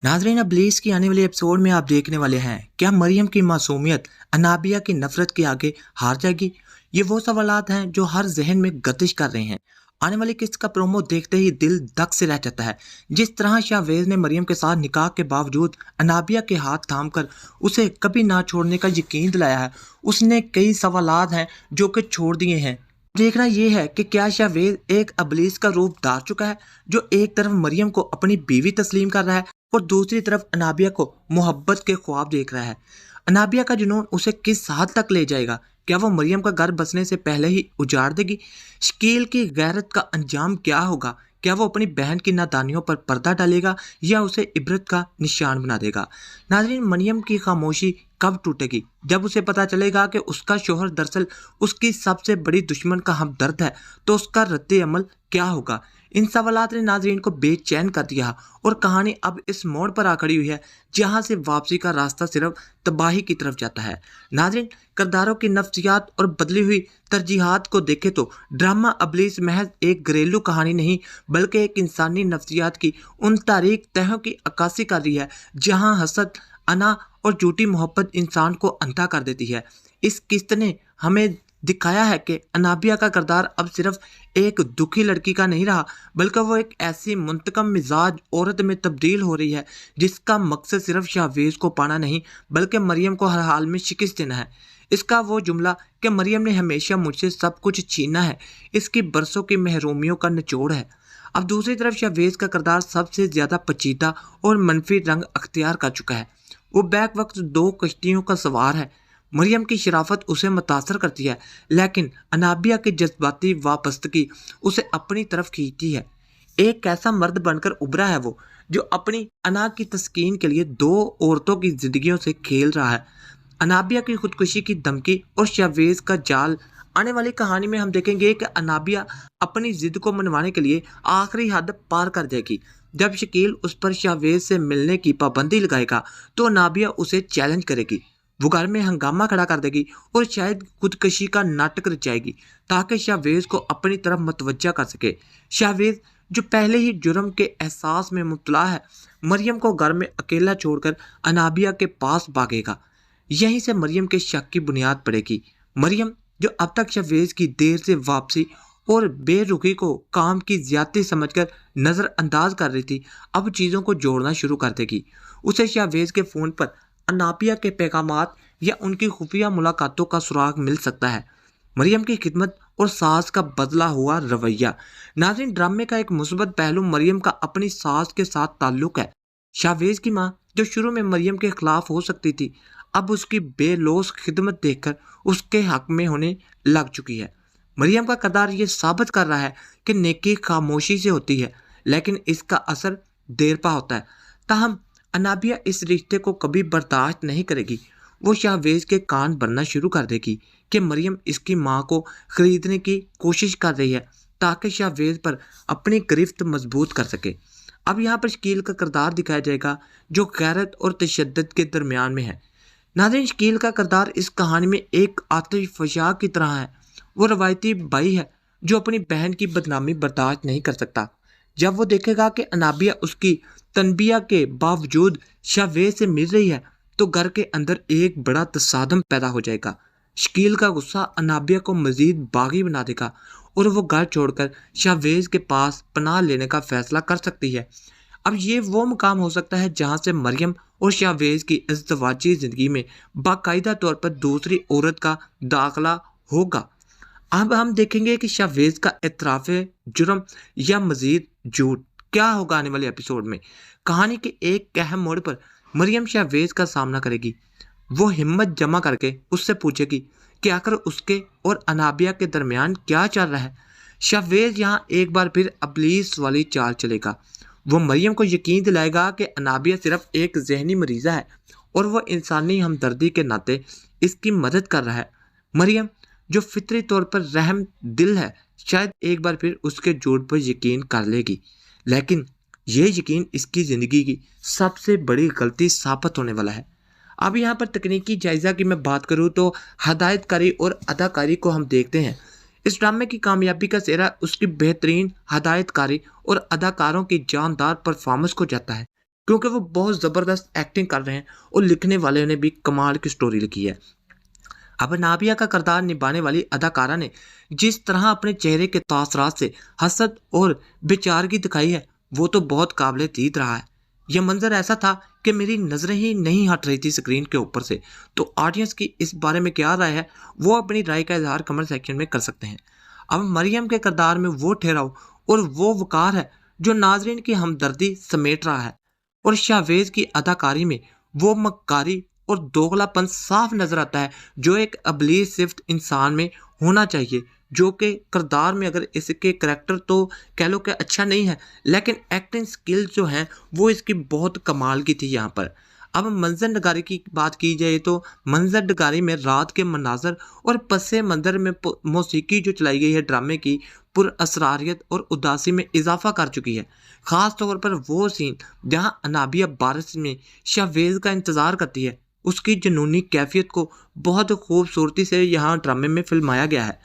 नाजरीन, अब ब्लीच की आने वाली एपिसोड में आप देखने वाले हैं, क्या मरियम की मासूमियत अनाबिया की नफरत के आगे हार जाएगी? ये वो सवालात हैं जो हर जहन में गर्दिश कर रहे हैं। आने वाली किस्त का प्रोमो देखते ही दिल धक से रह जाता है। जिस तरह शाहवेज ने मरियम के साथ निकाह के बावजूद अनाबिया के हाथ थामकर उसे कभी ना छोड़ने का यकीन दिलाया है, उसने कई सवालात हैं जो कि छोड़ दिए हैं। देखना यह है कि क्या शाहवेज एक अबलीस का रूप धार चुका है, जो एक तरफ मरियम को अपनी बीवी तस्लीम कर रहा है और दूसरी तरफ अनाबिया को मोहब्बत के ख्वाब देख रहा है। अनाबिया का जुनून उसे किस हद तक ले जाएगा? क्या वो मरियम का घर बसने से पहले ही उजाड़ देगी? शकील की गैरत का अंजाम क्या होगा? क्या वो अपनी बहन की नादानियों पर पर्दा डालेगा या उसे इबरत का निशान बना देगा? नाज़रीन, मरियम की खामोशी कब टूटेगी? जब उसे पता चलेगा कि उसका शोहर दरअसल उसकी सबसे बड़ी दुश्मन का हमदर्द है, तो उसका रद्द अमल क्या होगा? इन सवालात ने नाजरीन को बेचैन कर दिया और कहानी अब इस मोड़ पर आ खड़ी हुई है जहां से वापसी का रास्ता सिर्फ तबाही की तरफ जाता है। नाजरीन, किरदारों की नफ्सियात और बदली हुई तरजीहात को देखें तो ड्रामा अबलीस महज एक घरेलू कहानी नहीं, बल्कि एक इंसानी नफ्सियात की उन तारीख तहों की अक्कासी कर रही है जहां हसद, अना और झूठी मोहब्बत इंसान को अंधा कर देती है। इस किस्त ने हमें दिखाया है कि अनाबिया का किरदार अब सिर्फ एक दुखी लड़की का नहीं रहा, बल्कि वो एक ऐसी मुंतकम मिजाज औरत में तब्दील हो रही है जिसका मकसद सिर्फ शाहवेज को पाना नहीं, बल्कि मरियम को हर हाल में शिकस्त देना है। इसका वो जुमला कि मरियम ने हमेशा मुझसे सब कुछ छीना है, इसकी बरसों की महरूमियों का निचोड़ है। अब दूसरी तरफ शाहवेज का किरदार सबसे ज़्यादा पेचीदा और मनफी रंग अख्तियार कर चुका है। वो बैक वक्त दो कश्तियों का सवार है। मरियम की शराफत उसे मुतासर करती है, लेकिन अनाबिया की जज्बाती वापस्तगी उसे अपनी तरफ खींचती है। एक ऐसा मर्द बनकर उभरा है वो, जो अपनी अना की तस्कीन के लिए दो औरतों की जिंदगियों से खेल रहा है। अनाबिया की खुदकुशी की धमकी और शाहवेज का जाल। आने वाली कहानी में हम देखेंगे कि अनाबिया अपनी जिद को मनवाने के लिए आखिरी हद पार कर जाएगी। जब शकील उस पर शाहवेज से मिलने की पाबंदी लगाएगा, तो अनाबिया उसे चैलेंज करेगी। वो घर में हंगामा खड़ा कर देगी और शायद खुदकशी का नाटक रचाएगी ताकि शाहवेज को अपनी तरफ मतवज्जा कर सके। शाहवेज, जो पहले ही जुर्म के एहसास में मुब्तला है, मरियम को घर में अकेला छोड़कर अनाबिया के पास भागेगा। यहीं से मरियम के शक की बुनियाद पड़ेगी। मरियम, जो अब तक शाहवेज की देर से वापसी और बेरुखी को काम की ज्यादती समझकर नज़रअंदाज कर रही थी, अब चीज़ों को जोड़ना शुरू कर देगी। उसे शाहवेज के फ़ोन पर अनाबिया के पैगामात या उनकी खुफिया मुलाकातों का सुराग मिल सकता है। मरियम की खिदमत और सास का बदला हुआ रवैया। नाज़रीन, ड्रामे का एक मुस्बत पहलू मरियम का अपनी सास के साथ ताल्लुक है। शाहवेज की माँ, जो शुरू में मरियम के खिलाफ हो सकती थी, अब उसकी बेलौस खिदमत देखकर उसके हक में होने लग चुकी है। मरियम का किरदार ये साबित कर रहा है कि नेकी खामोशी से होती है, लेकिन इसका असर देरपा होता है। ताहम अनाबिया इस रिश्ते को कभी बर्दाश्त नहीं करेगी। वो शाहवेज के कान भरना शुरू कर देगी कि मरियम इसकी माँ को खरीदने की कोशिश कर रही है ताकि शाहवेज पर अपनी गिरफ्त मजबूत कर सके। अब यहाँ पर शकील का किरदार दिखाया जाएगा, जो गैरत और तशद्दुद के दरमियान में है। नाज़रीन, शकील का किरदार इस कहानी में एक आतिशफशा की तरह है। वो रवायती भाई है जो अपनी बहन की बदनामी बर्दाश्त नहीं कर सकता। जब वो देखेगा कि अनाबिया उसकी तनबिया के बावजूद शाहवेज से मिल रही है, तो घर के अंदर एक बड़ा तसादम पैदा हो जाएगा। शकील का गुस्सा अनाबिया को मजीद बागी बना देगा और वो घर छोड़कर शाहवेज के पास पनाह लेने का फैसला कर सकती है। अब ये वो मुकाम हो सकता है जहाँ से मरियम और शाहवेज की इज़्दवाजी ज़िंदगी में बाकायदा तौर पर दूसरी औरत का दाखिला होगा। अब हम देखेंगे कि शाहवेज का एतराफ़ जुर्म या मजीद झूठ क्या होगा आने वाले एपिसोड में। कहानी के एक अहम मोड़ पर मरियम शाहवेज का सामना करेगी। वो हिम्मत जमा करके उससे पूछेगी कि आखिर उसके और अनाबिया के दरमियान क्या चल रहा है। शाहवेज यहाँ एक बार फिर अबलीस वाली चाल चलेगा। वो मरियम को यकीन दिलाएगा कि अनाबिया सिर्फ एक जहनी मरीज़ा है और वो इंसानी हमदर्दी के नाते इसकी मदद कर रहा है। मरियम, जो फितरी तौर पर रहम दिल है, शायद एक बार फिर उसके झूठ पर यकीन कर लेगी, लेकिन ये यकीन इसकी ज़िंदगी की सबसे बड़ी गलती साबित होने वाला है। अब यहाँ पर तकनीकी जायज़ा की मैं बात करूँ तो हदायतकारी और अदाकारी को हम देखते हैं। इस ड्रामे की कामयाबी का सेहरा उसकी बेहतरीन हदायतकारी और अदाकारों की जानदार परफॉर्मेंस को जाता है। क्योंकि वो बहुत ज़बरदस्त एक्टिंग कर रहे हैं और लिखने वाले ने भी कमाल की स्टोरी लिखी है। अब नाबिया का किरदार निभाने वाली अदाकारा ने जिस तरह अपने चेहरे के तासरात से हसद और बेचारगी दिखाई है, वो तो बहुत काबिल दीद रहा है। यह मंजर ऐसा था कि मेरी नज़रें ही नहीं हट रही थी स्क्रीन के ऊपर से। तो ऑडियंस की इस बारे में क्या राय है, वो अपनी राय का इजहार कमेंट सेक्शन में कर सकते हैं। अब मरियम के किरदार में वो ठहराव और वो वकार है जो नाजरीन की हमदर्दी समेट रहा है, और शाहवेज की अदाकारी में वो मक्कारी और दोगलापन साफ नजर आता है जो एक अबलीस सिफ्त इंसान में होना चाहिए, जो कि किरदार में अगर इसके करैक्टर तो कह लो कि अच्छा नहीं है, लेकिन एक्टिंग स्किल जो हैं वो इसकी बहुत कमाल की थी यहाँ पर। अब मंजर नगारी की बात की जाए तो मंजर नगारी में रात के मनाजर और पसे मंजर में मौसीकी जो चलाई गई है ड्रामे की पुरअसरारियत और उदासी में इजाफा कर चुकी है। ख़ास तौर पर वो सीन जहां अनाबिया बारिश में शाहवेज का इंतज़ार करती है, उसकी जुनूनी कैफियत को बहुत खूबसूरती से यहाँ ड्रामे में फिल्माया गया है।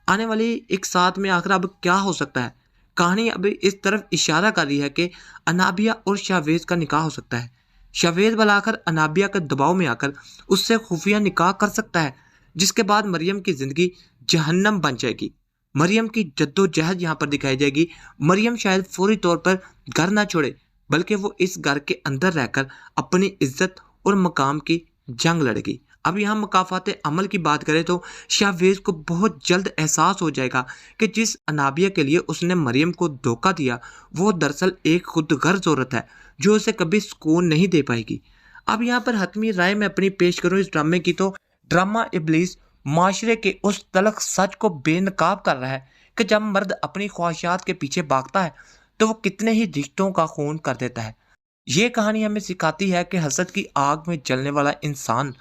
आने वाली एक साथ में आखिर अब क्या हो सकता है, कहानी अभी इस तरफ इशारा कर रही है कि अनाबिया और शाहवेज का निकाह हो सकता है। शाहवेज बुलाकर अनाबिया के दबाव में आकर उससे खुफिया निकाह कर सकता है, जिसके बाद मरियम की ज़िंदगी जहन्नम बन जाएगी। मरियम की जद्दोजहद यहाँ पर दिखाई जाएगी। मरियम शायद फौरी तौर पर घर ना छोड़े, बल्कि वो इस घर के अंदर रहकर अपनी इज्जत और मकाम की जंग लड़ेगी। अब यहाँ मकाफात अमल की बात करें तो शाहवेज को बहुत जल्द एहसास हो जाएगा कि जिस अनाबिया के लिए उसने मरियम को धोखा दिया, वो दरअसल एक खुदगर्ज औरत है जो उसे कभी सुकून नहीं दे पाएगी। अब यहाँ पर हतमी राय में अपनी पेश करूँ इस ड्रामे की, तो ड्रामा इब्लीस माशरे के उस तलख सच को बेनकाब कर रहा है कि जब मर्द अपनी ख्वाहिशात के पीछे भागता है तो वो कितने ही रिश्तों का खून कर देता है। ये कहानी हमें सिखाती है कि हसद की आग में जलने वाला इंसान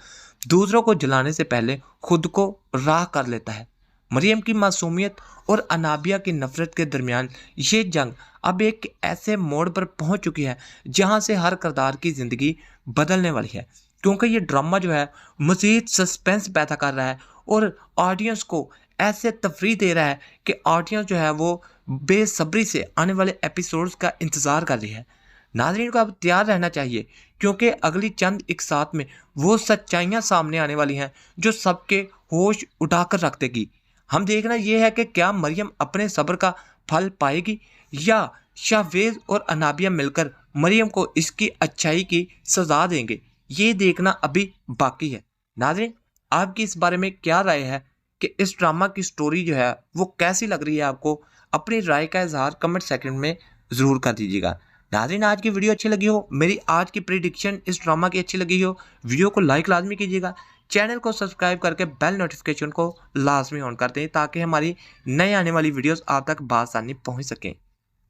दूसरों को जलाने से पहले खुद को राख कर लेता है। मरियम की मासूमियत और अनाबिया की नफरत के दरमियान ये जंग अब एक ऐसे मोड़ पर पहुंच चुकी है जहां से हर किरदार की ज़िंदगी बदलने वाली है, क्योंकि ये ड्रामा जो है मज़ीद सस्पेंस पैदा कर रहा है और ऑडियंस को ऐसे तफरीह दे रहा है कि ऑडियंस जो है वो बेसब्री से आने वाले एपिसोड्स का इंतज़ार कर रही है। नाज़रीन को अब तैयार रहना चाहिए, क्योंकि अगली चंद एक साथ में वो सच्चाइयाँ सामने आने वाली हैं जो सबके होश उठाकर रख देगी। हम देखना ये है कि क्या मरियम अपने सब्र का फल पाएगी या शाहवेज और अनाबिया मिलकर मरियम को इसकी अच्छाई की सज़ा देंगे। ये देखना अभी बाकी है। नाज़रीन, आपकी इस बारे में क्या राय है कि इस ड्रामा की स्टोरी जो है वो कैसी लग रही है आपको? अपनी राय का इजहार कमेंट सेक्शन में ज़रूर कर दीजिएगा। नाज़रीन, आज की वीडियो अच्छी लगी हो, मेरी आज की प्रेडिक्शन इस ड्रामा की अच्छी लगी हो, वीडियो को लाइक लाजमी कीजिएगा, चैनल को सब्सक्राइब करके बेल नोटिफिकेशन को लाजमी ऑन कर दें ताकि हमारी नए आने वाली वीडियोस आप तक बआसानी पहुंच सकें।